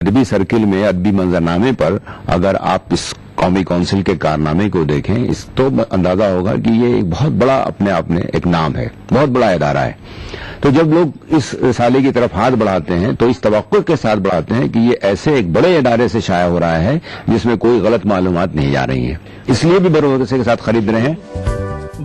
ادبی سرکل میں ادبی منظرنامے پر اگر آپ اس قومی کونسل کے کارنامے کو دیکھیں اس تو اندازہ ہوگا کہ یہ ایک بہت بڑا اپنے آپ میں ایک نام ہے، بہت بڑا ادارہ ہے. تو جب لوگ اس رسالے کی طرف ہاتھ بڑھاتے ہیں تو اس توقع کے ساتھ بڑھاتے ہیں کہ یہ ایسے ایک بڑے ادارے سے شائع ہو رہا ہے جس میں کوئی غلط معلومات نہیں جا رہی ہیں، اس لیے بھی بھروسے کے ساتھ خرید رہے ہیں.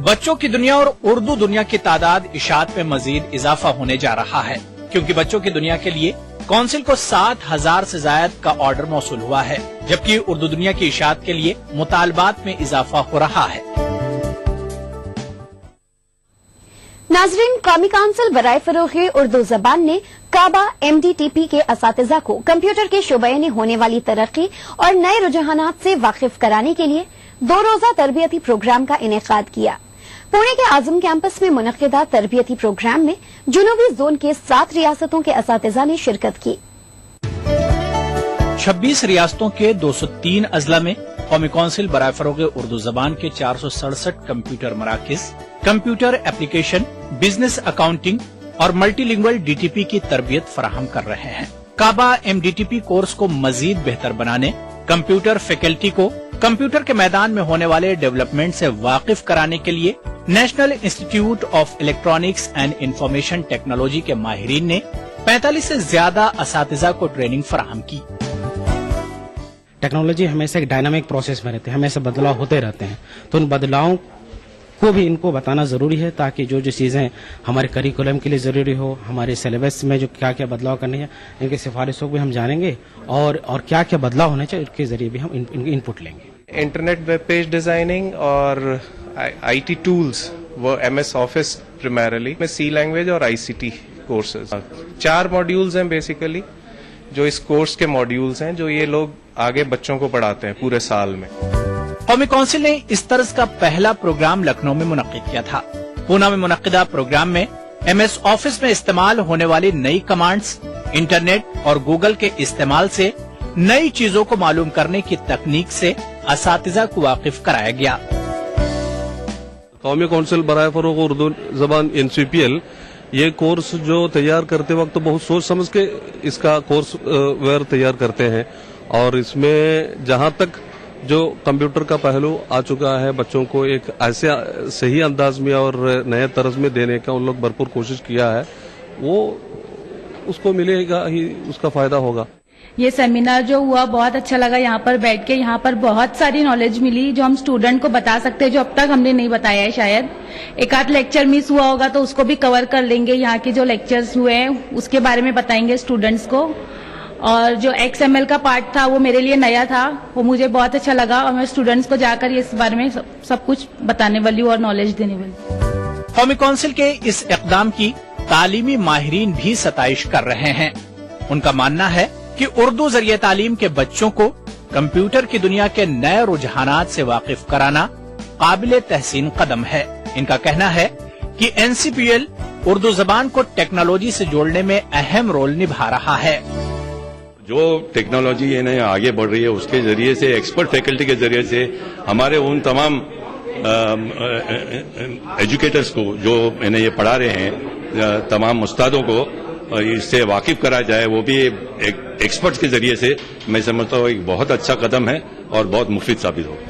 بچوں کی دنیا اور اردو دنیا کی تعداد اشاعت میں مزید اضافہ ہونے جا رہا ہے، کیونکہ بچوں کی دنیا کے لیے کونسل کو 7,000 سے زائد کا آرڈر موصول ہوا ہے، جبکہ اردو دنیا کی اشاعت کے لیے مطالبات میں اضافہ ہو رہا ہے. ناظرین، قومی کونسل برائے فروغ اردو زبان نے کعبہ MDTP کے اساتذہ کو کمپیوٹر کے شعبے میں ہونے والی ترقی اور نئے رجحانات سے واقف کرانے کے لیے 2 روزہ تربیتی پروگرام کا انعقاد کیا. پونے کے اعظم کیمپس میں منعقدہ تربیتی پروگرام میں جنوبی زون کے 7 ریاستوں کے اساتذہ نے شرکت کی. 26 ریاستوں کے 203 اضلاع میں قومی کونسل برائے فروغ اردو زبان کے 467 کمپیوٹر مراکز کمپیوٹر اپلیکیشن، بزنس اکاؤنٹنگ اور ملٹی لنگول DTP کی تربیت فراہم کر رہے ہیں. کعبہ MDTP کورس کو مزید بہتر بنانے، کمپیوٹر فیکلٹی کو کمپیوٹر کے میدان میں ہونے والے ڈیولپمنٹ سے واقف کرانے کے لیے national institute of electronics and information technology کے ماہرین نے 45 سے زیادہ اساتذہ کو ٹریننگ فراہم کی. ٹیکنالوجی ہمیشہ ایک ڈائنامک پروسیس میں رہتے ہیں، ہمیشہ بدلاؤ ہوتے رہتے ہیں، تو ان بدلاؤں کو بھی ان کو بتانا ضروری ہے تاکہ جو چیزیں ہمارے کریکولم کے لیے ضروری ہو، ہمارے سلیبس میں جو کیا کیا بدلاؤ کرنے ہیں ان کی سفارشوں کو بھی ہم جانیں گے اور کیا کیا بدلاؤ ہونے چاہیے اس کے ذریعے بھی ہم ان پٹ لیں گے. انٹرنیٹ ویب پیج ڈیزائننگ اور IT ٹولز، وہ MS آفس پرائمریلی میں C لینگویج اور ICT کورسز. 4 ماڈیولز ہیں بیسیکلی جو اس کورس کے ماڈیولز ہیں جو یہ لوگ آگے بچوں کو پڑھاتے ہیں پورے سال میں. قومی کونسل نے اس طرز کا پہلا پروگرام لکھنؤ میں منعقد کیا تھا. پونا میں منعقدہ پروگرام میں MS آفس میں استعمال ہونے والی نئی کمانڈز، انٹرنیٹ اور گوگل کے استعمال سے نئی چیزوں کو معلوم کرنے کی تکنیک سے اساتذہ کو واقف کرایا گیا. قومی کونسل برائے فروغ اردو زبان NCPL یہ کورس جو تیار کرتے وقت بہت سوچ سمجھ کے اس کا کورس ویئر تیار کرتے ہیں، اور اس میں جہاں تک جو کمپیوٹر کا پہلو آ چکا ہے بچوں کو ایک ایسے صحیح انداز میں اور نئے طرز میں دینے کا ان لوگ بھرپور کوشش کیا ہے، وہ اس کو ملے گا ہی، اس کا فائدہ ہوگا. یہ سیمینار جو ہوا بہت اچھا لگا، یہاں پر بیٹھ کے یہاں پر بہت ساری نالج ملی جو ہم اسٹوڈنٹ کو بتا سکتے ہیں جو اب تک ہم نے نہیں بتایا ہے. شاید ایک آدھ لیکچر مس ہوا ہوگا تو اس کو بھی کور کر لیں گے. یہاں کے جو لیکچرز ہوئے ہیں اس کے بارے میں بتائیں گے اسٹوڈنٹس کو. اور جو XML کا پارٹ تھا وہ میرے لیے نیا تھا، وہ مجھے بہت اچھا لگا اور میں اسٹوڈنٹس کو جا کر اس بارے میں سب کچھ بتانے والی ہوں اور نالج دینے والی. قومی کونسل کے اس اقدام کی تعلیمی ماہرین بھی ستائش کر رہے ہیں. ان کا ماننا ہے کہ اردو ذریعہ تعلیم کے بچوں کو کمپیوٹر کی دنیا کے نئے رجحانات سے واقف کرانا قابل تحسین قدم ہے. ان کا کہنا ہے کہ NCPL اردو زبان کو ٹیکنالوجی سے جوڑنے میں اہم رول نبھا رہا ہے. جو ٹیکنالوجی انہیں آگے بڑھ رہی ہے اس کے ذریعے سے، ایکسپرٹ فیکلٹی کے ذریعے سے ہمارے ان تمام ایجوکیٹرز کو جو انہیں یہ پڑھا رہے ہیں، تمام استادوں کو اس سے واقف کرا جائے، وہ بھی ایک ایکسپرٹس کے ذریعے سے. میں سمجھتا ہوں ایک بہت اچھا قدم ہے اور بہت مفید ثابت ہوگا.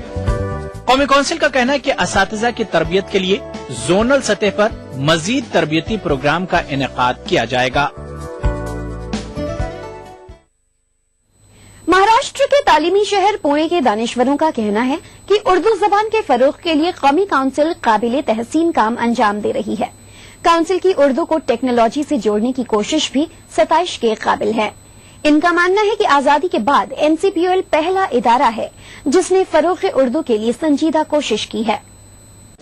قومی کونسل کا کہنا ہے کہ اساتذہ کی تربیت کے لیے زونل سطح پر مزید تربیتی پروگرام کا انعقاد کیا جائے گا. مہاراشٹر کے تعلیمی شہر پونے کے دانشوروں کا کہنا ہے کہ اردو زبان کے فروغ کے لیے قومی کونسل قابل تحسین کام انجام دے رہی ہے. کونسل کی اردو کو ٹیکنالوجی سے جوڑنے کی کوشش بھی ستائش کے قابل ہے. ان کا ماننا ہے کہ آزادی کے بعد NCPL پہلا ادارہ ہے جس نے فروغ اردو کے لیے سنجیدہ کوشش کی ہے.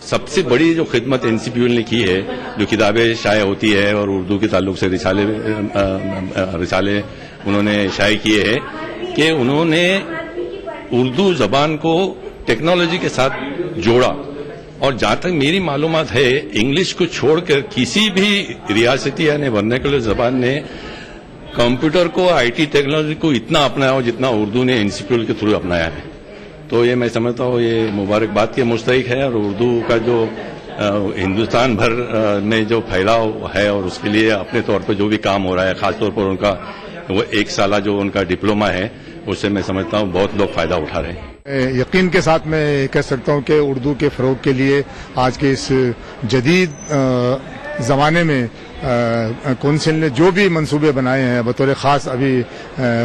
سب سے بڑی جو خدمت NCPL نے کی ہے، جو کتابیں شائع ہوتی ہے اور اردو کے تعلق سے رسالے انہوں نے شائع کیے ہیں، کہ انہوں نے اردو زبان کو ٹیکنالوجی کے ساتھ جوڑا. اور جہاں تک میری معلومات ہے، انگلش کو چھوڑ کر کسی بھی ریاستی یعنی ورنیکولر زبان نے کمپیوٹر کو، IT ٹیکنالوجی کو اتنا اپنایا ہو جتنا اردو نے NCPL کے تھرو اپنایا ہے. تو یہ میں سمجھتا ہوں یہ مبارکباد کے مستحق ہے، اور اردو کا جو ہندوستان بھر میں جو پھیلاؤ ہے اور اس کے لیے اپنے طور پر جو بھی کام ہو رہا ہے، خاص طور پر ان کا वो 1 साल जो उनका डिप्लोमा है उससे मैं समझता हूँ बहुत लोग फायदा उठा रहे हैं। यकीन के साथ मैं कह सकता हूं कि उर्दू के फ़रोग के लिए आज के इस जदीद ज़माने में कौंसिल ने जो भी मंसूबे बनाए हैं, बतौर ख़ास अभी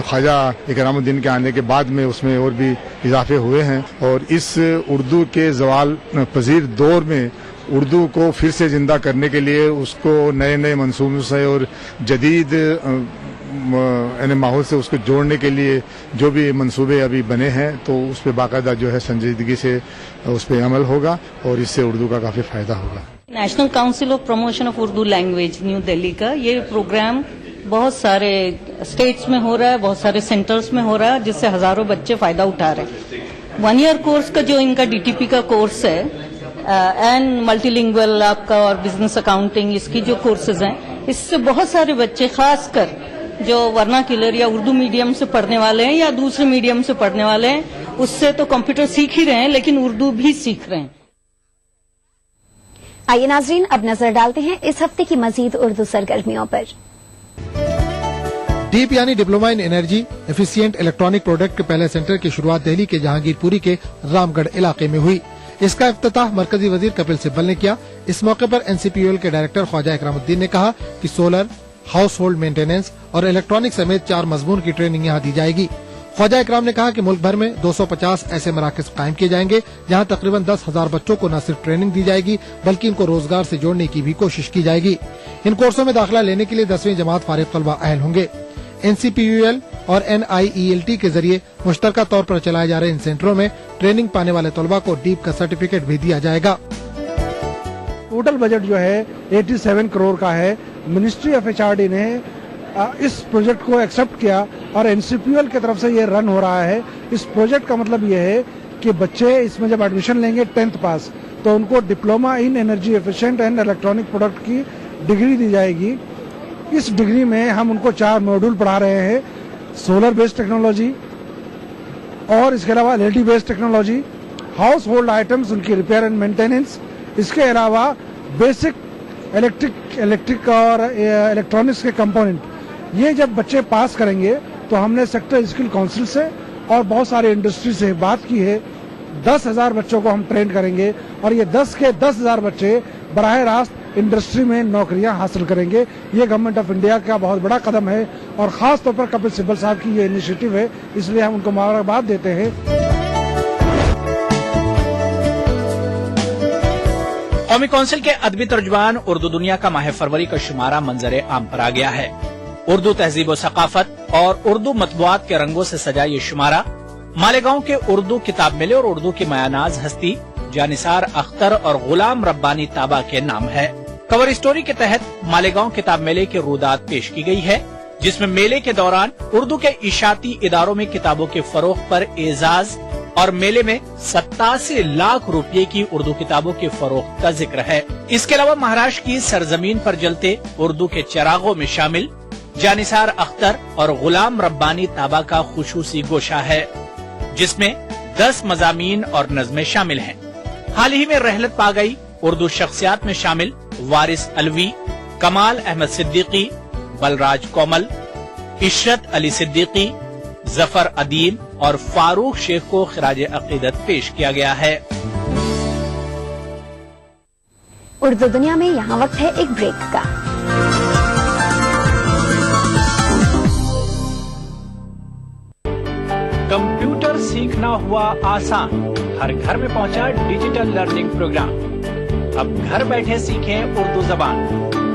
ख्वाजा इकरामुद्दीन के आने के बाद में उसमें और भी इजाफे हुए हैं, और इस उर्दू के ज़वाल पजीर दौर में उर्दू को फिर से ज़िंदा करने के लिए उसको नए नए मंसूबों से और जदीद यानी माहौल से उसको जोड़ने के लिए जो भी मंसूबे अभी बने हैं, तो उस पर बाकायदा जो है संजीदगी से उस पर अमल होगा और इससे उर्दू का काफ़ी फ़ायदा होगा। National council of promotion of Urdu language new Delhi का ये प्रोग्राम बहुत सारे स्टेट्स में हो रहा है, बहुत सारे सेंटर्स में हो रहा है, जिससे हजारों बच्चे फायदा उठा रहे हैं। 1 ईयर कोर्स का जो इनका डीटीपी का कोर्स है एंड मल्टीलिंगुअल आपका और बिजनेस अकाउंटिंग, इसकी जो कोर्सेज हैं, इससे बहुत सारे बच्चे खासकर जो वर्नाक्युलर या उर्दू मीडियम से पढ़ने वाले हैं या दूसरे मीडियम से पढ़ने वाले हैं, उससे तो कंप्यूटर सीख ही रहे हैं लेकिन उर्दू भी सीख रहे हैं। आइए नाजरीन, अब नजर डालते हैं इस हफ्ते की मजीद उर्दू सरगर्मियों पर। डीप यानी diploma in energy efficient electronic product के पहले सेंटर की शुरुआत दिल्ली के जहांगीरपुरी के रामगढ़ इलाके में हुई। इसका इफ्तिताह मरकजी वजीर कपिल सिब्बल ने किया। इस मौके पर एनसीपीयूएल के डायरेक्टर ख्वाजा इकरामुद्दीन ने कहा कि सोलर, हाउस होल्ड मेंटेनेंस और इलेक्ट्रॉनिक समेत 4 मजमून की ट्रेनिंग यहाँ दी जाएगी। ख्वाजा इकराम ने कहा कि मुल्क भर में 250 ऐसे मराकज कायम किए जाएंगे जहाँ तकरीबन 10,000 बच्चों को न सिर्फ ट्रेनिंग दी जाएगी बल्कि इनको रोजगार से जोड़ने की भी कोशिश की जाएगी। इन कोर्सों में दाखिला लेने के लिए 10वीं जमात फारिग तलबा अहल होंगे। एनसीपीयूएल और NIELT के जरिए मुश्तरका तौर पर चलाए जा रहे इन सेंटरों में ट्रेनिंग पाने वाले तलबा को डीप का सर्टिफिकेट भी दिया जाएगा। टोटल बजट जो है 87 करोड़ का है। मिनिस्ट्री ऑफ HRD ने इस प्रोजेक्ट को एक्सेप्ट किया और एनसीपीयूएल की तरफ से ये रन हो रहा है। इस प्रोजेक्ट का मतलब ये है कि बच्चे इसमें जब एडमिशन लेंगे 10th पास, तो उनको diploma in energy efficient and electronic product की डिग्री दी जाएगी। इस डिग्री में हम उनको 4 मॉड्यूल पढ़ा रहे हैं, सोलर बेस्ड टेक्नोलॉजी और इसके अलावा LED based technology, house hold items उनकी रिपेयर एंड मेंटेनेंस, इसके अलावा बेसिक इलेक्ट्रिक और इलेक्ट्रॉनिक्स के कंपोनेंट। ये जब बच्चे पास करेंगे तो हमने सेक्टर स्किल काउंसिल से और बहुत सारे इंडस्ट्री से बात की है। 10,000 बच्चों को हम ट्रेन करेंगे और ये 10 के 10,000 बच्चे बराह रास्त इंडस्ट्री में नौकरियां हासिल करेंगे। ये गवर्नमेंट ऑफ इंडिया का बहुत बड़ा कदम है और खास तौर पर कपिल सिब्बल साहब की ये इनिशिएटिव है, इसलिए हम उनको मुबारकबाद देते हैं। कौमी कौंसिल के अदबी तर्जुमान उर्दू दुनिया का माह फरवरी का शुमारा मंजर आम पर आ गया है। उर्दू तहजीब व सकाफत और उर्दू मतबूआत के रंगों से सजा ये शुमारा मालेगांव के उर्दू किताब मेले और उर्दू की मायानाज हस्ती जानिसार अख्तर और गुलाम रब्बानी ताबा के नाम है। कवर स्टोरी के तहत मालेगांव किताब मेले की रुदात पेश की गई है, जिसमें मेले के दौरान उर्दू के इशाती इदारों में किताबों के फरोख पर एजाज और मेले में 87 लाख रुपए की उर्दू किताबों के फरोख का जिक्र है। इसके अलावा महाराष्ट्र की सरजमीन पर जलते उर्दू के चिरागों में शामिल जानिसार अख्तर और गुलाम रब्बानी ताबा का खुसूसी गोशा है, जिसमें 10 मजामीन और नज़में शामिल हैं। हाल ही में रहलत पा गई उर्दू शख्सियात में शामिल वारिस अलवी, कमाल अहमद सिद्दीकी, बलराज कोमल, इशरत अली सिद्दीकी, जफर अदीम और फारूक शेख को खिराज अकीदत पेश किया गया है। उर्दू दुनिया में यहाँ वक्त है एक ब्रेक का। कंप्यूटर सीखना हुआ आसान, हर घर में पहुंचा डिजिटल लर्निंग प्रोग्राम। अब घर बैठे सीखें उर्दू जबान,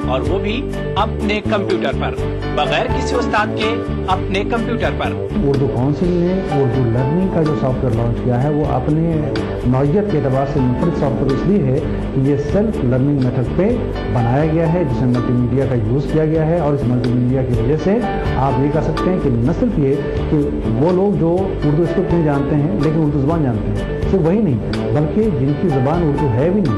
और वो भी अपने कंप्यूटर पर, बगैर किसी उस्ताद के अपने कंप्यूटर पर। उर्दू काउंसिल ने उर्दू लर्निंग का जो सॉफ्टवेयर लॉन्च किया है वो अपने नौइयत के एतबार से मुख्तलिफ सॉफ्टवेयर इसलिए है कि ये सेल्फ लर्निंग मेथड पे बनाया गया है, जिसमें मल्टीमीडिया का यूज़ किया गया है। और इस मल्टीमीडिया की वजह से आप ये कह सकते हैं कि न सिर्फ ये कि वो लोग जो उर्दू स्क्रिप्ट नहीं जानते हैं लेकिन उर्दू ज़बान जानते हैं, सिर्फ वही नहीं बल्कि जिनकी ज़बान उर्दू है भी नहीं,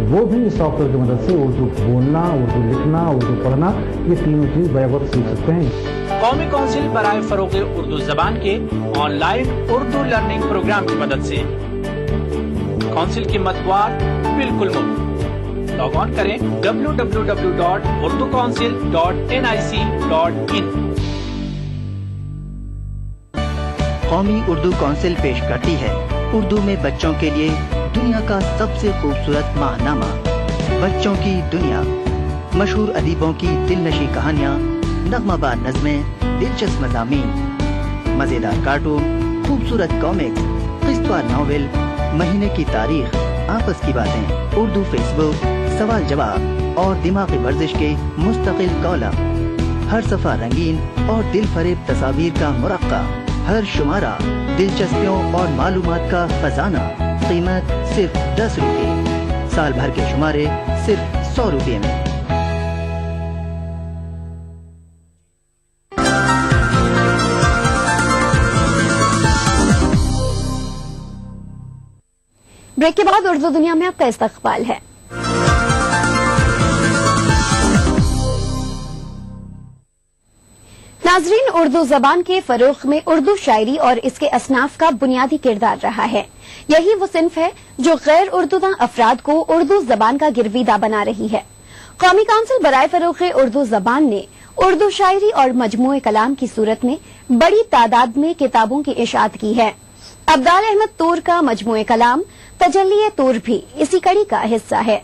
वो भी इस सॉफ्टवेयर की मदद से उर्दू बोलना, उर्दू लिखना, उर्दू पढ़ना, ये तीनों चीज़ बैक वक्त सीख सकते हैं। कौमी कौंसिल बराए फरोग उर्दू जबान के ऑनलाइन उर्दू लर्निंग प्रोग्राम की मदद से कौंसिल की मतबूआत बिल्कुल मुफ्त। लॉग ऑन करें www.urducouncil.nic.in। قومی اردو کونسل پیش کرتی ہے اردو میں بچوں کے لیے دنیا کا سب سے خوبصورت ماہنامہ بچوں کی دنیا. مشہور ادیبوں کی دل نشیں کہانیاں، نغمہ بار نظمیں، دلچسپ مضامین، مزیدار کارٹون، خوبصورت کامکس، قسطوار ناول، مہینے کی تاریخ، آپس کی باتیں، اردو فیس بک، سوال جواب اور دماغی ورزش کے مستقل کالم. ہر صفحہ رنگین اور دل فریب تصاویر کا مرقع. ہر شمارہ دلچسپیوں اور معلومات کا خزانہ. قیمت صرف 10 روپے. سال بھر کے شمارے صرف 100 روپے میں. بریک کے بعد اردو دنیا میں آپ کا استقبال ہے. ناظرین، اردو زبان کے فروغ میں اردو شاعری اور اس کے اصناف کا بنیادی کردار رہا ہے. یہی وہ صنف ہے جو غیر اردو داں افراد کو اردو زبان کا گرویدہ بنا رہی ہے. قومی کونسل برائے فروغ اردو زبان نے اردو شاعری اور مجموعہ کلام کی صورت میں بڑی تعداد میں کتابوں کی اشاعت کی ہے. عبدال احمد طور کا مجموعہ کلام تجلی طور بھی اسی کڑی کا حصہ ہے.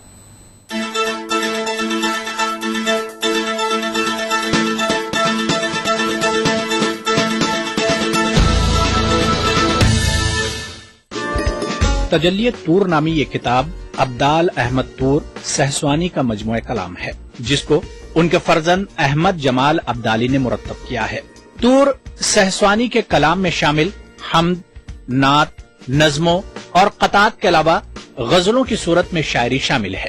تجلی طور نامی یہ کتاب عبدال احمد طور سہسوانی کا مجموعہ کلام ہے، جس کو ان کے فرزند احمد جمال عبدالی نے مرتب کیا ہے. طور سہسوانی کے کلام میں شامل حمد، نعت، نظموں اور قطعات کے علاوہ غزلوں کی صورت میں شاعری شامل ہے.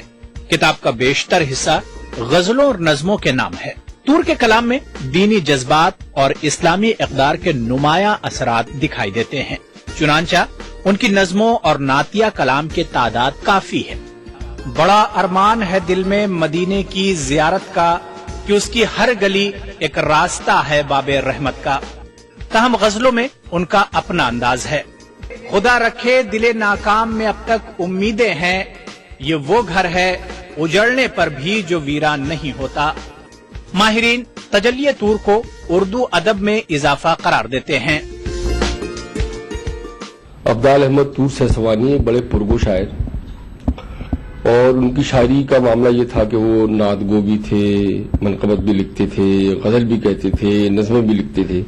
کتاب کا بیشتر حصہ غزلوں اور نظموں کے نام ہے. طور کے کلام میں دینی جذبات اور اسلامی اقدار کے نمایاں اثرات دکھائی دیتے ہیں. چنانچہ ان کی نظموں اور نعتیہ کلام کی تعداد کافی ہے. بڑا ارمان ہے دل میں مدینے کی زیارت کا، کہ اس کی ہر گلی ایک راستہ ہے باب رحمت کا. تاہم غزلوں میں ان کا اپنا انداز ہے. خدا رکھے دل ناکام میں اب تک امیدیں ہیں، یہ وہ گھر ہے اجڑنے پر بھی جو ویران نہیں ہوتا. ماہرین تجلی طور کو اردو ادب میں اضافہ قرار دیتے ہیں. عبدال احمد طور سہسوانی ایک بڑے پرگو شاعر، اور ان کی شاعری کا معاملہ یہ تھا کہ وہ نعت گو بھی تھے، منقبت بھی لکھتے تھے، غزل بھی کہتے تھے، نظمیں بھی لکھتے تھے.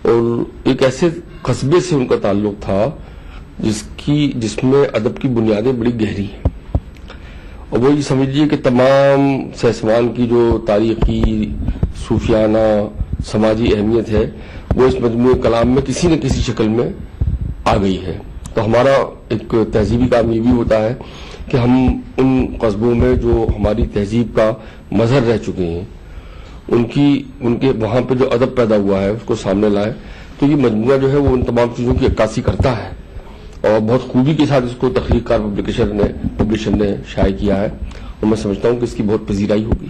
اور ایک ایسے قصبے سے ان کا تعلق تھا جس میں ادب کی بنیادیں بڑی گہری ہیں. اور وہ یہ سمجھ لیجیے کہ تمام سہسوان کی جو تاریخی، صوفیانہ، سماجی اہمیت ہے وہ اس مجموعہ کلام میں کسی نہ کسی شکل میں آ گئی ہے. تو ہمارا ایک تہذیبی کام یہ بھی ہوتا ہے کہ ہم ان قصبوں میں جو ہماری تہذیب کا مظہر رہ چکے ہیں ان کے وہاں پہ جو ادب پیدا ہوا ہے اس کو سامنے لائے. تو یہ مجموعہ جو ہے وہ ان تمام چیزوں کی عکاسی کرتا ہے اور بہت خوبی کے ساتھ اس کو تخلیق کار پبلیشر نے شائع کیا ہے، اور میں سمجھتا ہوں کہ اس کی بہت پذیرائی ہوگی.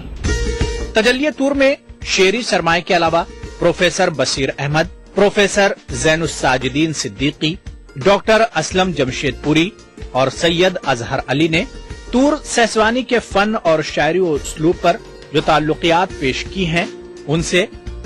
تجلی طور میں شعری سرمایہ کے علاوہ پروفیسر بصیر احمد، پروفیسر زین الساجدین صدیقی، ڈاکٹر اسلم جمشید پوری اور سید اظہر علی نے طور سہسوانی کے فن اور شاعری و اسلوب پر جو تعلقات پیش کی ہیں ان سے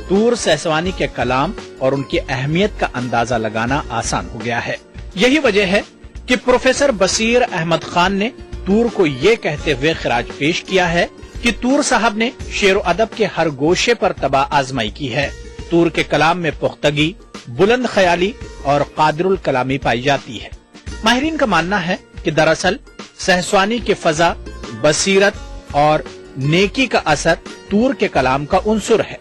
طور سہسوانی کے کلام اور ان کی اہمیت کا اندازہ لگانا آسان ہو گیا ہے. یہی وجہ ہے کہ پروفیسر بصیر احمد خان نے طور کو یہ کہتے ہوئے خراج پیش کیا ہے کہ طور صاحب نے شعر و ادب کے ہر گوشے پر تباہ آزمائی کی ہے. طور کے کلام میں پختگی، بلند خیالی اور قادر الکلامی پائی جاتی ہے. ماہرین کا ماننا ہے کہ دراصل سہسوانی کی فضا، بصیرت اور نیکی کا اثر طور کے کلام کا عنصر ہے.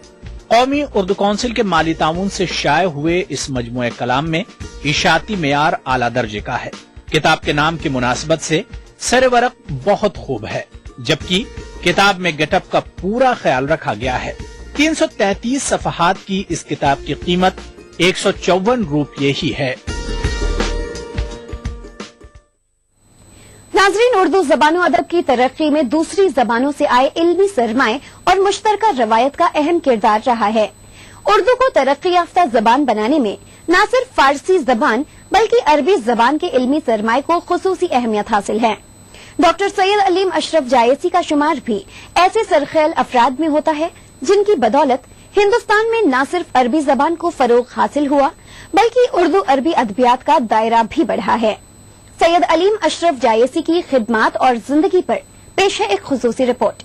قومی اردو کونسل کے مالی تعاون سے شائع ہوئے اس مجموعہ کلام میں اشاعتی معیار اعلیٰ درجے کا ہے. کتاب کے نام کی مناسبت سے سر ورق بہت خوب ہے، جبکہ کتاب میں گیٹ اپ کا پورا خیال رکھا گیا ہے. 333 صفحات کی اس کتاب کی قیمت 154 روپے ہی ہے. ناظرین، اردو زبان و ادب کی ترقی میں دوسری زبانوں سے آئے علمی سرمائے اور مشترکہ روایت کا اہم کردار رہا ہے. اردو کو ترقی یافتہ زبان بنانے میں نہ صرف فارسی زبان بلکہ عربی زبان کے علمی سرمائے کو خصوصی اہمیت حاصل ہے. ڈاکٹر سید علیم اشرف جائسی کا شمار بھی ایسے سرخیل افراد میں ہوتا ہے جن کی بدولت हिंदुस्तान में न सिर्फ अरबी जबान को फरोग हासिल हुआ बल्कि उर्दू अरबी अदबियात का दायरा भी बढ़ा है। सैयद अलीम अशरफ जायसी की खिदमात और जिंदगी पर पेश है एक खुसूसी रिपोर्ट।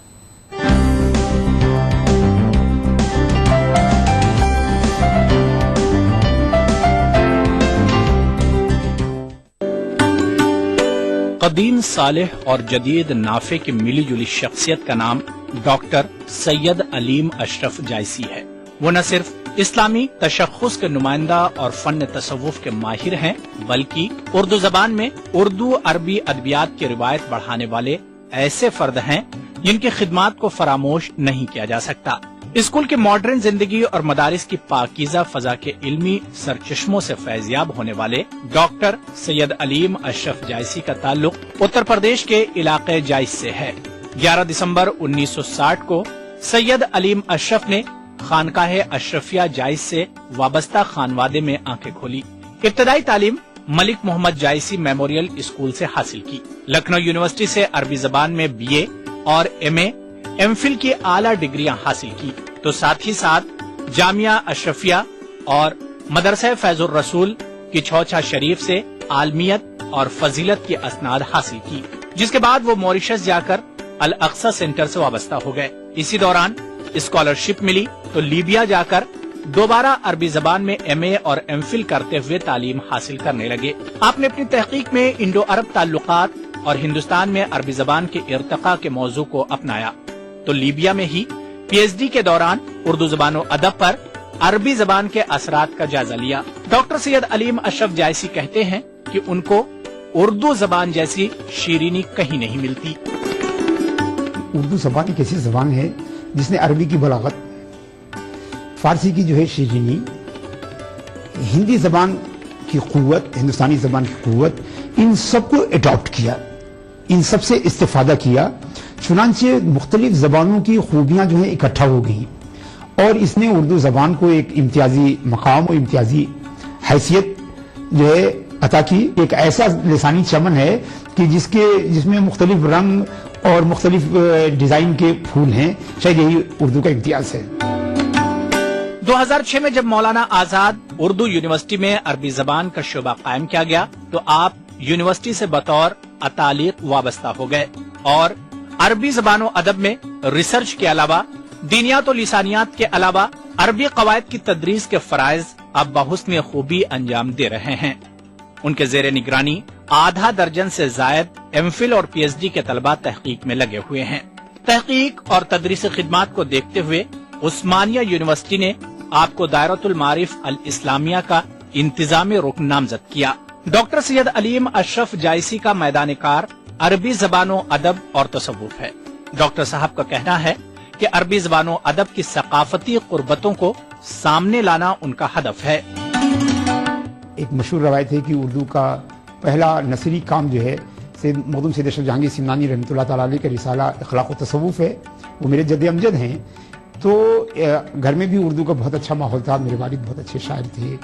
कदीम सालेह और जदीद नाफे की मिली जुली शख्सियत का नाम डॉक्टर सैयद अलीम अशरफ जायसी है। वो न सिर्फ इस्लामी तशख्खुस के नुमाइंदा और फन तसव्वुफ के माहिर हैं, बल्कि उर्दू जबान में उर्दू अरबी अदबियात की रिवायत बढ़ाने वाले ऐसे फर्द हैं जिनकी खिदमात को फरामोश नहीं किया जा सकता। स्कूल की मॉडर्न जिंदगी और मदारिस की पाकीज़ा फजा के इल्मी सरचश्मों से फैज़याब होने वाले डॉक्टर सैयद अलीम अशरफ जायसी का ताल्लुक उत्तर प्रदेश के इलाके जाइस से है। 11 दिसंबर 1960 को सैयद अलीम अशरफ ने खानकाह अशरफिया जाइस से वाबस्ता खानवादे में आंखें खोली। इब्तदाई तालीम मलिक मोहम्मद जायसी मेमोरियल स्कूल से हासिल की। लखनऊ यूनिवर्सिटी से अरबी जबान में BA और MA एमफिल की आला डिग्रियां हासिल की, तो साथ ही साथ जामिया अशरफिया और मदरसा फैजुर रसूल की छौछा शरीफ से आलमियत और फजीलत की असनाद हासिल की, जिसके बाद वो मॉरिशस जाकर अल अक्सा सेंटर से वाबस्ता हो गए। इसी दौरान स्कॉलरशिप मिली तो लीबिया जाकर दोबारा अरबी जबान में MA और एमफिल करते हुए तालीम हासिल करने लगे। आपने अपनी तहकीक में इंडो अरब ताल्लुकात और हिंदुस्तान में अरबी जबान के इर्तिका के मौजू को अपनाया, तो लीबिया में ही PhD के दौरान उर्दू जबान और अदब पर अरबी जबान के असरात का जायजा लिया। डॉक्टर सैयद अलीम अशरफ जायसी कहते हैं कि उनको उर्दू जबान जैसी शीरीनी कहीं नहीं मिलती। उर्दू जबान एक ऐसी जबान है जिसने अरबी की बलागत, फारसी की जो है शीरीनी, हिंदी जबान की कुव्वत, हिंदुस्तानी जबान की कुव्वत, इन सबको अडॉप्ट किया, इन सबसे इस्तेफादा किया। चुनांचे मुख्तलिफ जबानों की खूबियां जो है इकट्ठा हो गई और इसने उर्दू जबान को एक इम्तियाजी मकाम और इम्तियाजी हैसियत जो है अता की। एक ऐसा लिसानी चमन है कि जिसमें मुख्तलिफ रंग और मुख्तलिफ डिजाइन के फूल हैं। शायद यही उर्दू का इम्तियाज है। 2006 में जब मौलाना आजाद उर्दू यूनिवर्सिटी में अरबी जबान का शोबा कायम किया गया, तो आप यूनिवर्सिटी से बतौर अतालिक वाबस्ता हो गए और अरबी जबानों अदब में रिसर्च के अलावा दीनियात और लिसानियात के अलावा अरबी कवायद की तदरीस के फराइज अब बहुस्न खूबी अंजाम दे रहे हैं। उनके जेर निगरानी आधा दर्जन से जायद एमफिल और PhD के तलबा तहकीक में लगे हुए हैं। तहकीक और तदरीस खिदमात को देखते हुए उस्मानिया यूनिवर्सिटी ने आपको दायरतुल मारिफ अल इस्लामिया का इंतजामी रुकन नामजद किया। डॉक्टर सैयद अलीम अशरफ जायसी का मैदान कार अरबी जबानों अदब और तसव्वुफ है। डॉक्टर साहब का कहना है कि अरबी जबानों अदब की सकाफती कुर्बतों को सामने लाना उनका हदफ है। एक मशहूर रवायत है कि उर्दू का पहला नसरी काम जो है सैयद मखदूम सैयद अशरफ जहांगीर सिमनानी रहमतुल्लाह तआला अलैह का रिसाला इखलाक व तसव्वुफ है। वो मेरे जद्द अमजद हैं, तो घर में भी उर्दू का बहुत अच्छा माहौल था। मेरे वालिद बहुत अच्छे शायर थे।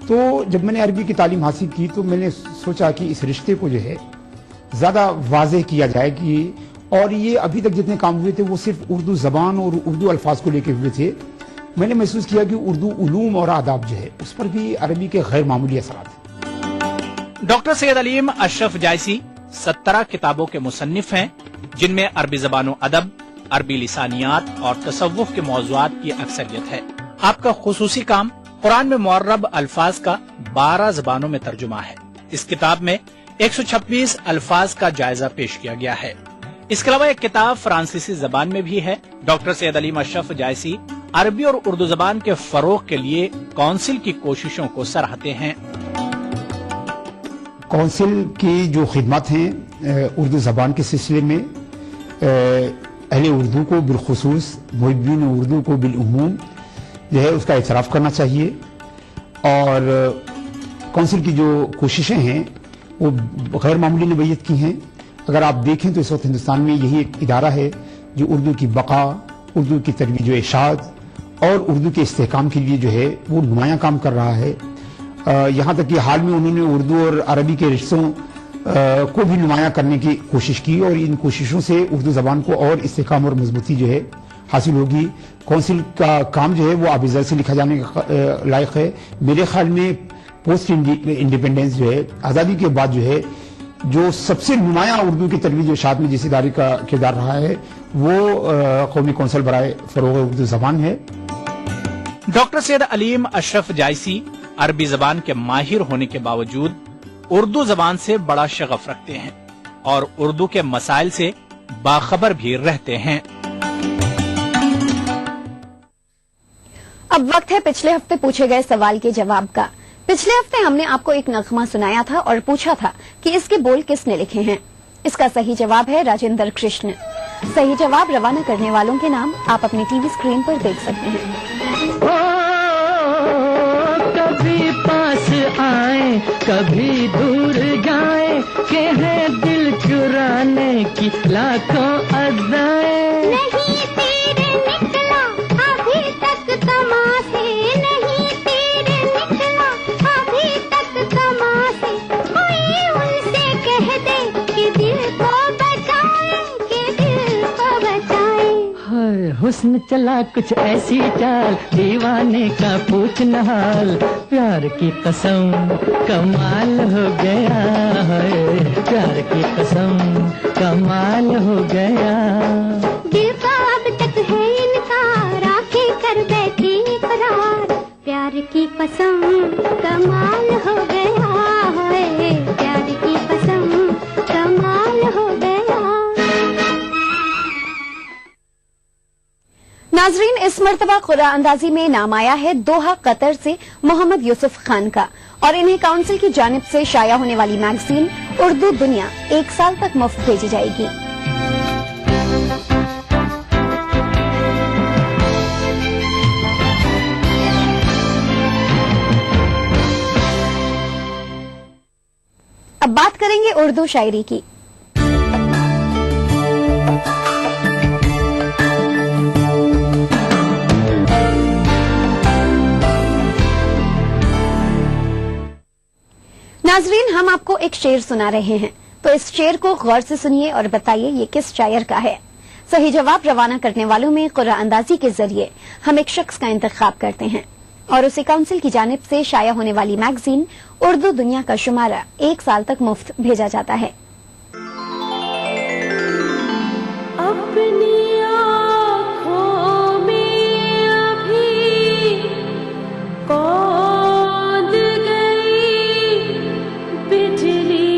तो जब मैंने अरबी की तालीम हासिल की तो मैंने सोचा कि इस रिश्ते को जो है ज्यादा वाज़ेह किया जाए कि, और ये अभी तक जितने काम हुए थे वो सिर्फ उर्दू जबान और उर्दू अल्फाज को लेके हुए थे। मैंने महसूस किया कि उर्दू उलूम और आदाब जो है उस पर भी अरबी के गैर मामूली असरात हैं। डॉक्टर सैयद अलीम अशरफ जायसी 17 किताबों के मुसन्निफ हैं, जिनमें अरबी जबानों अदब, अरबी लिसानियात और तसव्वुफ के मौज़ूआत की अक्सरियत है। आपका खुसूसी काम कुरान में मुअर्रब अल्फाज का 12 जबानों में तर्जुमा है। इस किताब में 126 अल्फाज का जायजा पेश किया गया है। इसके अलावा एक किताब फ्रांसीसी जबान में भी है। डॉक्टर सैयद अलीम अशरफ जायसी अरबी और उर्दू जबान के फरोग के लिए काउंसिल की कोशिशों को सराहते हैं। काउंसिल की जो खिदमत हैं उर्दू जबान के सिलसिले में अहले उर्दू को बिलखुसूस, मुहिब्बीन उर्दू को बिलउमूम जो है उसका इतराफ़ करना चाहिए। और काउंसिल की जो कोशिशें हैं वो गैर मामूली नवैयत की हैं। अगर आप देखें तो इस वक्त हिंदुस्तान में यही एक इदारा है जो उर्दू की बका, उर्दू की तरवीज व इशाद और उर्दू के इस्तेहकाम के लिए जो है वो नुमाया काम कर रहा है। यहाँ तक कि हाल में उन्होंने उर्दू और अरबी के रिश्तों को भी नुमाया करने की कोशिश की और इन कोशिशों से उर्दू जबान को और इस्तेहकाम और मजबूती जो है हासिल होगी। काउंसिल का काम जो है वो आबिज़र से लिखा जाने का लायक है। मेरे ख्याल में पोस्ट इंडिपेंडेंस जो है, आज़ादी के बाद जो है, जो सबसे नुमायां उर्दू की तरवीज इशाअत में जिस इदारे का किरदार रहा है वो कौमी कौंसिल बराए फरोग उर्दू ज़बान है। डॉक्टर सैयद अलीम अशरफ जायसी अरबी जबान के माहिर होने के बावजूद उर्दू जबान से बड़ा शगफ रखते हैं और उर्दू के मसाइल से बाखबर भी रहते हैं। अब वक्त है पिछले हफ्ते पूछे गए सवाल के जवाब का। पिछले हफ्ते हमने आपको एक नगमा सुनाया था और पूछा था कि इसके बोल किसने लिखे हैं। इसका सही जवाब है राजेंद्र कृष्ण। सही जवाब रवाना करने वालों के नाम आप अपनी टीवी स्क्रीन पर देख सकते हैं। कभी पास आए कभी दूर जाए, के है दिल चुराने की लाखों अदाएं। नहीं तेरे निकला अभी तक तमाशे, नहीं तेरे निकला अभी तक तमाशे। कोई उनसे कह दे कि दिल को बचाए, कि दिल को बचाए। हाय हुस्न चला कुछ ऐसी चाल, दीवाने का पूछना हाल। प्यार की कसम कमाल हो गया है, प्यार की कसम कमाल हो गया। दिल का अब तक है इनकार, आंखें कर बैठी इकरार। प्यार की कसम कमाल हो गया है, प्यार की कसम कमाल हो गया। नाजरीन, इस मर्तबा कुरान अंदाजी में नाम आया है दोहा कतर से मोहम्मद यूसुफ खान का और इन्हें काउंसिल की जानिब से शाया होने वाली मैगजीन उर्दू दुनिया 1 साल तक मुफ्त भेजी जाएगी। अब बात करेंगे उर्दू शायरी की। नाजरीन, हम आपको एक शेर सुना रहे हैं, तो इस शेर को गौर से सुनिए और बताइए ये किस शायर का है। सही जवाब रवाना करने वालों में कुरान अंदाजी के जरिए हम एक शख्स का इंतखाब करते हैं और उसे काउंसिल की जानिब से शाया होने वाली मैगजीन उर्दू दुनिया का शुमारा 1 साल तक मुफ्त भेजा जाता है। अपनी आँखों में अभी कौंध गई बिजली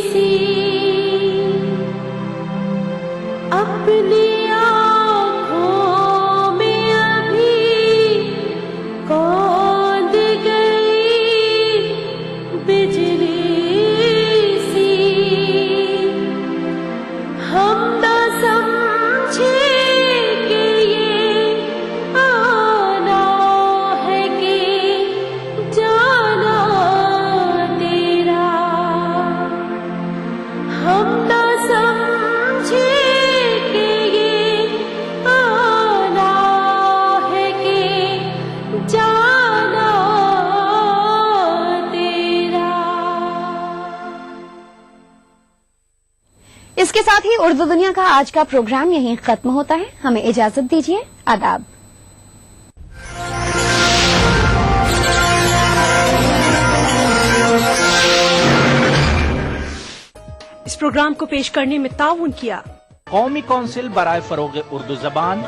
सी, अपनी आँखों में अभी कौंध गई बिजली सी। हम न समझे कि ये आना है कि जाना तेरा। हम न समझे कि ये आना है कि जाना तेरा। इसके साथ ही उर्दू दुनिया का आज का प्रोग्राम यहीं खत्म होता है। हमें इजाजत दीजिए। आदाब। इस प्रोग्राम को पेश करने में ताउन किया कौमी कौंसिल बराए फरोग उर्दू जबान,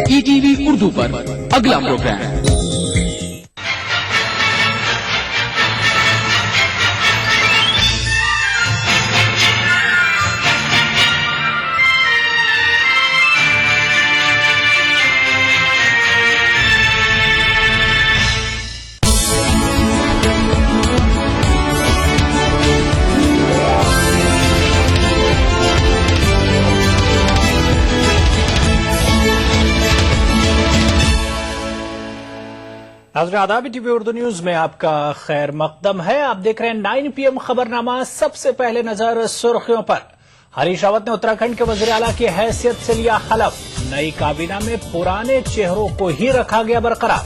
ईटीवी उर्दू पर अगला प्रोग्राम नाज़रीन आदाब, टीवी उर्दू न्यूज में आपका खैर मकदम है। आप देख रहे हैं 9 PM खबरनामा। सबसे पहले नजर सुर्खियों पर। हरीश रावत ने उत्तराखंड के वजीर आला की हैसियत से लिया हलफ। नई काबीना में पुराने चेहरों को ही रखा गया बरकरार।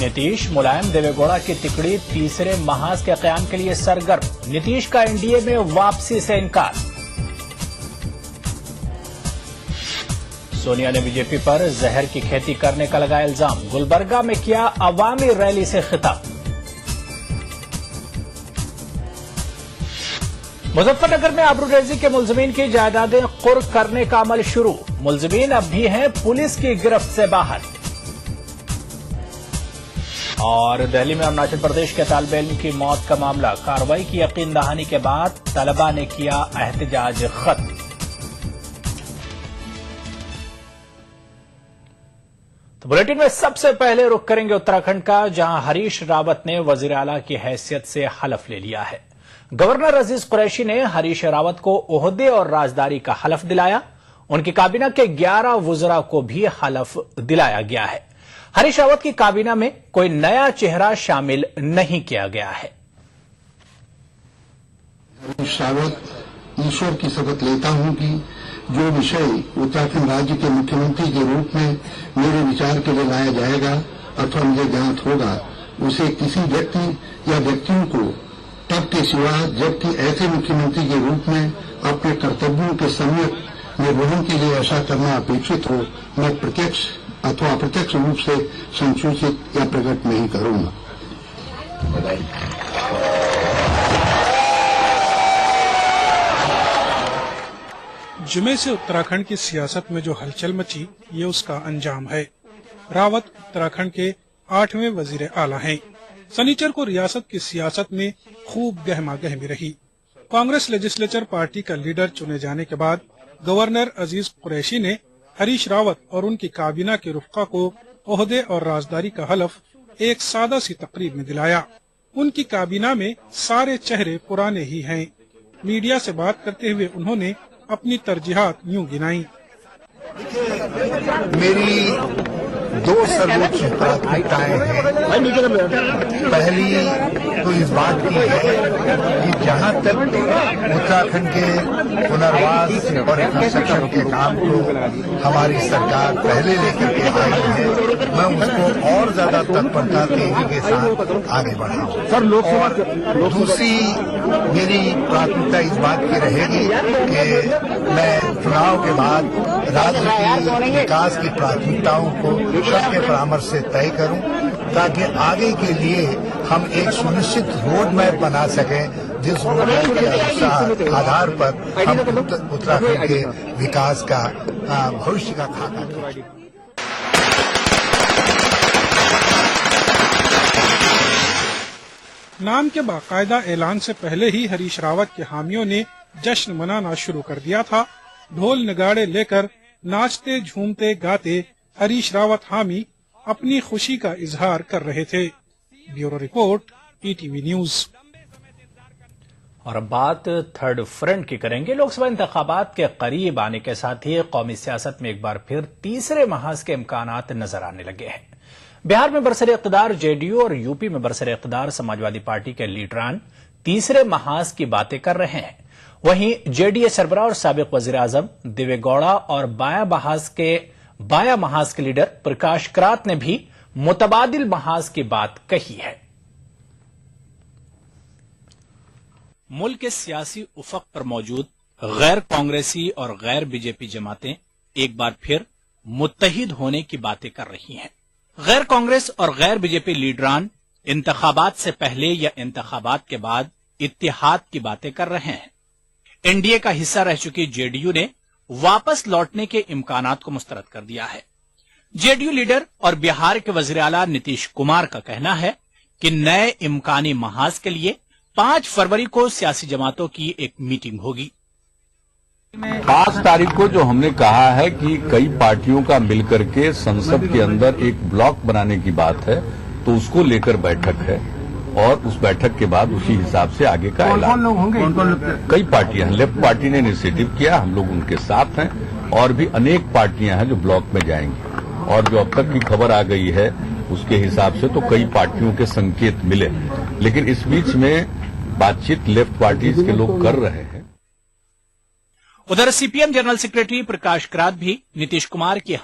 नीतीश, मुलायम, देवेगौड़ा की तिकड़ी तीसरे महाज के क़याम के लिए सरगर्म। नीतीश का एनडीए में वापसी से इनकार। सोनिया ने बीजेपी पर जहर की खेती करने का लगाया इल्जाम। गुलबर्गा में किया अवामी रैली से खिताब। मुजफ्फरनगर में आबरूरेजी के मुलजमीन की जायदादें कुर्क करने का अमल शुरू। मुलजमीन अब भी हैं पुलिस की गिरफ्त से बाहर। और दिल्ली में अरुणाचल प्रदेश के तालिब इल्म की मौत का मामला। कार्रवाई की यकीन दहानी के बाद तलबा ने किया एहतजाज खत्म। तो बुलेटिन में सबसे पहले रुख करेंगे उत्तराखंड का, जहां हरीश रावत ने वजीर आला की हैसियत से हलफ ले लिया है। गवर्नर अजीज कुरैशी ने हरीश रावत को ओहदे और राजदारी का हलफ दिलाया। उनकी काबीना के 11 वुज़रा को भी हलफ दिलाया गया है। हरीश रावत की काबीना में कोई नया चेहरा शामिल नहीं किया गया है। हरीश रावत, ईश्वर की शपथ लेता हूं कि जो विषय उत्तराखंड राज्य के मुख्यमंत्री के रूप में मेरे विचार के लिए लाया जाएगा अथवा मुझे ज्ञात होगा, उसे किसी व्यक्ति या व्यक्तियों को तब के सिवा जबकि ऐसे मुख्यमंत्री के रूप में अपने कर्तव्यों के सम्यक निर्वहन के लिए ऐसा करना अपेक्षित हो, मैं प्रत्यक्ष अथवा अप्रत्यक्ष रूप से संसूचित या प्रकट नहीं करूंगा। जुमे से उत्तराखंड की सियासत में जो हलचल मची, ये उसका अंजाम है। रावत उत्तराखंड के 8वें वजीर आला हैं। शनिचर को रियासत की सियासत में खूब गहमा गहमी रही। कांग्रेस लेजिस्लेचर पार्टी का लीडर चुने जाने के बाद गवर्नर अजीज कुरैशी ने हरीश रावत और उनकी काबीना के रुफ़क़ा को ओहदे और राजदारी का हलफ एक सादा सी तकरीब में दिलाया। उनकी काबीना में सारे चेहरे पुराने ही हैं। मीडिया से बात करते हुए उन्होंने अपनी तरजीहात यूं गिनाई। मेरी 2 सर्वोच्च प्राथमिकताएं हैं। पहली तो इस बात की है कि जहां तक उत्तराखंड के पुनर्वास और इंफ्रास्ट्रक्चर के काम को हमारी सरकार पहले लेकर के आई है, मैं उसको और ज्यादा तत्परता तेजी के साथ आगे बढ़ाऊं। सर, लोकसभा दूसरी मेरी प्राथमिकता इस बात की रहेगी कि मैं चुनाव के बाद राज्य की विकास की प्राथमिकताओं को सबके परामर्श से तय करूं, ताकि आगे के लिए हम एक सुनिश्चित रोड मैप बना सकें, जिस रोड मैप के आधार पर हम उत्तराखंड के विकास का भविष्य का खाका खींचें। नाम के बाकायदा ऐलान से पहले ही हरीश रावत के हामियों ने जश्न मनाना शुरू कर दिया था। ढोल नगाड़े लेकर नाचते झूमते गाते हरीश रावत हामी अपनी खुशी का इजहार कर रहे थे। Bureau report, ETV news. और अब बात थर्ड फ्रंट की करेंगे। लोकसभा इंतखाबात के करीब आने के साथ ही कौमी सियासत में एक बार फिर तीसरे महाज के इम्कानात नजर आने लगे हैं। बिहार में बरसर इक़्तिदार जेडीयू और यूपी में बरसर इक़्तिदार समाजवादी पार्टी के लीडरान तीसरे महाज की बातें कर रहे हैं। वहीं जेडीए सरबराह और साबिक वजीर आजम देवेगौड़ा और बाया महाज के लीडर प्रकाश करात ने भी मुतबादिल महाज की बात कही है। मुल्क के सियासी उफक पर मौजूद गैर कांग्रेसी और गैर बीजेपी जमातें एक बार फिर मुत्तहिद होने की बातें कर रही हैं। गैर कांग्रेस और गैर बीजेपी लीडरान इंतखाबात से पहले या इंतखाबात के बाद इत्तिहाद की बातें कर रहे हैं। एनडीए का हिस्सा रह चुकी जेडीयू ने वापस लौटने के इम्कानात को मुस्तरद कर दिया है। जेडीयू लीडर और बिहार के वजीर आला नीतीश कुमार का कहना है कि नए इम्कानी महाज के लिए 5 फरवरी को सियासी जमातों की एक मीटिंग होगी। 5 तारीख को जो हमने कहा है कि कई पार्टियों का मिलकर के संसद के अंदर एक ब्लॉक बनाने की बात है, तो उसको लेकर बैठक है और उस बैठक के बाद उसी हिसाब से आगे का ऐलान। लोग होंगे? कई पार्टियां हैं। लेफ्ट पार्टी ने इनिशिएटिव किया, हम लोग उनके साथ हैं और भी अनेक पार्टियां हैं जो ब्लॉक में जाएंगी। और जो अब तक की खबर आ गई है उसके हिसाब से तो कई पार्टियों के संकेत मिले, लेकिन इस बीच में बातचीत लेफ्ट पार्टीज के लोग कर रहे हैं। उधर सीपीएम जनरल सेक्रेटरी प्रकाश करात भी नीतीश कुमार की